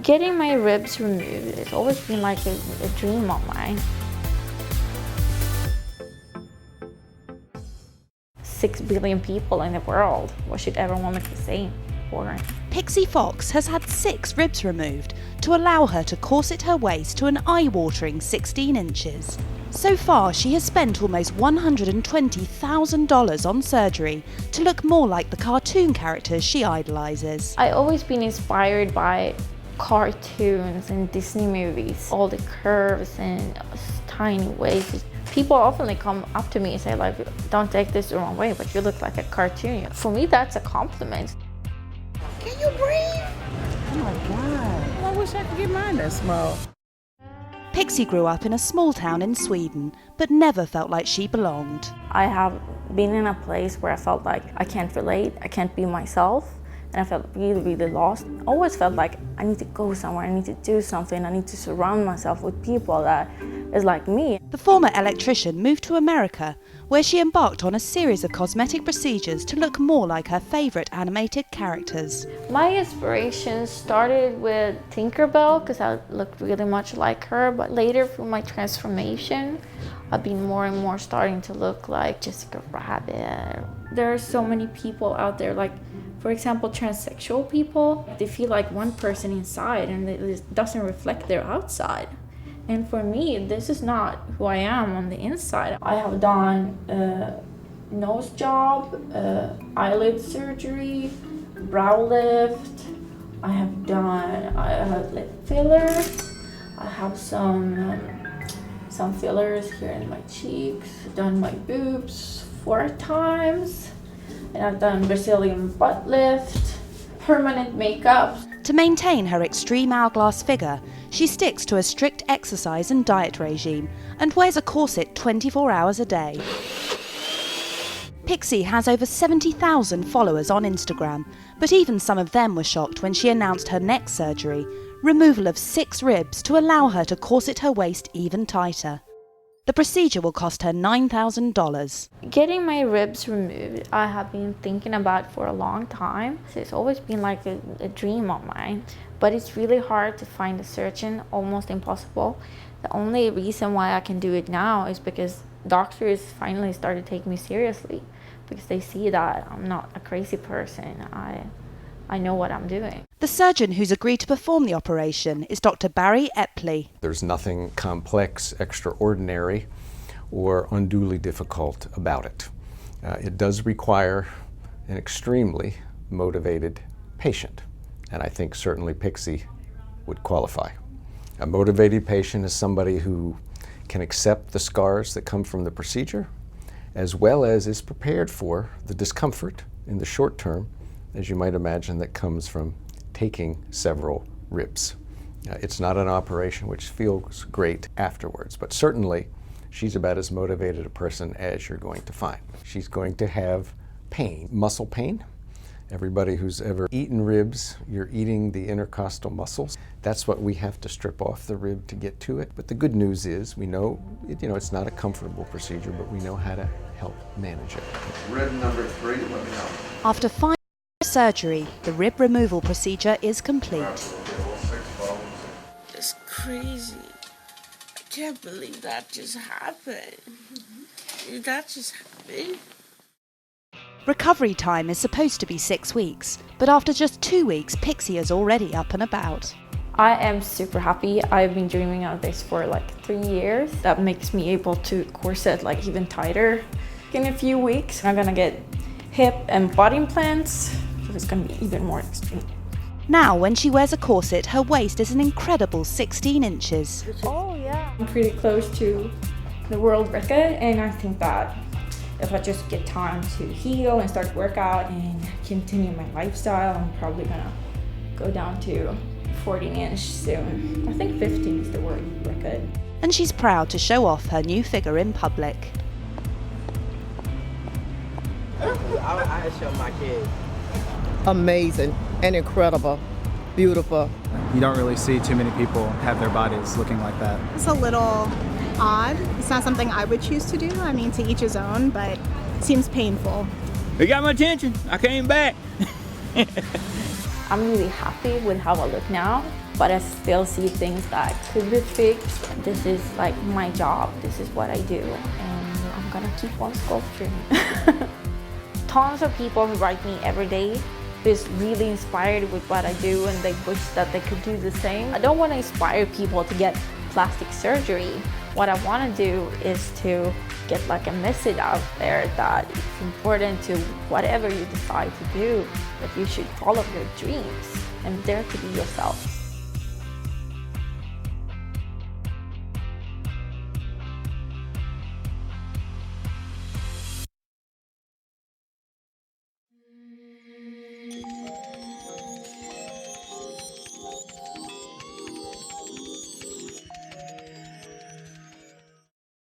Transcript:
Getting my ribs removed has always been like a dream of mine. 6 billion people in the world. What should everyone look the same for? Pixie Fox has had 6 ribs removed to allow her to corset her waist to an eye-watering 16 inches. So far, she has spent almost $120,000 on surgery to look more like the cartoon characters she idolises. I've always been inspired by cartoons and Disney movies. All the curves and tiny waists. People often come up to me and say like, don't take this the wrong way, but you look like a cartoon. For me, that's a compliment. Can you breathe? Oh my God. I wish I could get mine that small. Pixie grew up in a small town in Sweden, but never felt like she belonged. I have been in a place where I felt like I can't relate, I can't be myself, and I felt really, really lost. I always felt like I need to go somewhere, I need to do something, I need to surround myself with people that is like me. The former electrician moved to America, where she embarked on a series of cosmetic procedures to look more like her favourite animated characters. My inspiration started with Tinkerbell because I looked really much like her, but later through my transformation, I've been more and more starting to look like Jessica Rabbit. There are so many people out there, like for example, transsexual people, they feel like one person inside and it doesn't reflect their outside. And for me, this is not who I am on the inside. I have done nose job, eyelid surgery, brow lift. I have done lip fillers. I have some fillers here in my cheeks. I've done my boobs 4 times. And I've done Brazilian butt lift, permanent makeup. To maintain her extreme hourglass figure, she sticks to a strict exercise and diet regime and wears a corset 24 hours a day. Pixie has over 70,000 followers on Instagram, but even some of them were shocked when she announced her next surgery, removal of 6 ribs to allow her to corset her waist even tighter. The procedure will cost her $9,000. Getting my ribs removed, I have been thinking about for a long time. It's always been like a dream of mine, but it's really hard to find a surgeon, almost impossible. The only reason why I can do it now is because doctors finally started taking me seriously, because they see that I'm not a crazy person. I know what I'm doing. The surgeon who's agreed to perform the operation is Dr. Barry Epley. There's nothing complex, extraordinary, or unduly difficult about it. It does require an extremely motivated patient, and I think certainly Pixie would qualify. A motivated patient is somebody who can accept the scars that come from the procedure, as well as is prepared for the discomfort in the short term, as you might imagine, that comes from taking several ribs. It's not an operation which feels great afterwards, but certainly she's about as motivated a person as you're going to find. She's going to have pain, muscle pain. Everybody who's ever eaten ribs, you're eating the intercostal muscles. That's what we have to strip off the rib to get to it. But the good news is we know, it's not a comfortable procedure, but we know how to help manage it. Rib number 3, let me know. After 5 surgery, the rib removal procedure is complete. It's crazy. I can't believe that just happened. That just happened. Recovery time is supposed to be 6 weeks, but after just 2 weeks, Pixie is already up and about. I am super happy. I've been dreaming of this for like 3 years. That makes me able to corset like even tighter. In a few weeks, I'm gonna get hip and butt implants. So it's gonna be even more extreme. Now, when she wears a corset, her waist is an incredible 16 inches. Oh yeah. I'm pretty close to the world record, and I think that if I just get time to heal and start workout and continue my lifestyle, I'm probably gonna go down to 14-inch soon. I think 15 is the world record. And she's proud to show off her new figure in public. I show my kids. Amazing and incredible, beautiful. You don't really see too many people have their bodies looking like that. It's a little odd. It's not something I would choose to do. I mean, to each his own, but it seems painful. It got my attention. I came back. I'm really happy with how I look now, but I still see things that could be fixed. This is like my job. This is what I do, and I'm gonna keep on sculpting. Tons of people who write me every day is really inspired with what I do, and they wish that they could do the same. I don't want to inspire people to get plastic surgery. What I want to do is to get like a message out there that it's important to whatever you decide to do, that you should follow your dreams and dare to be yourself.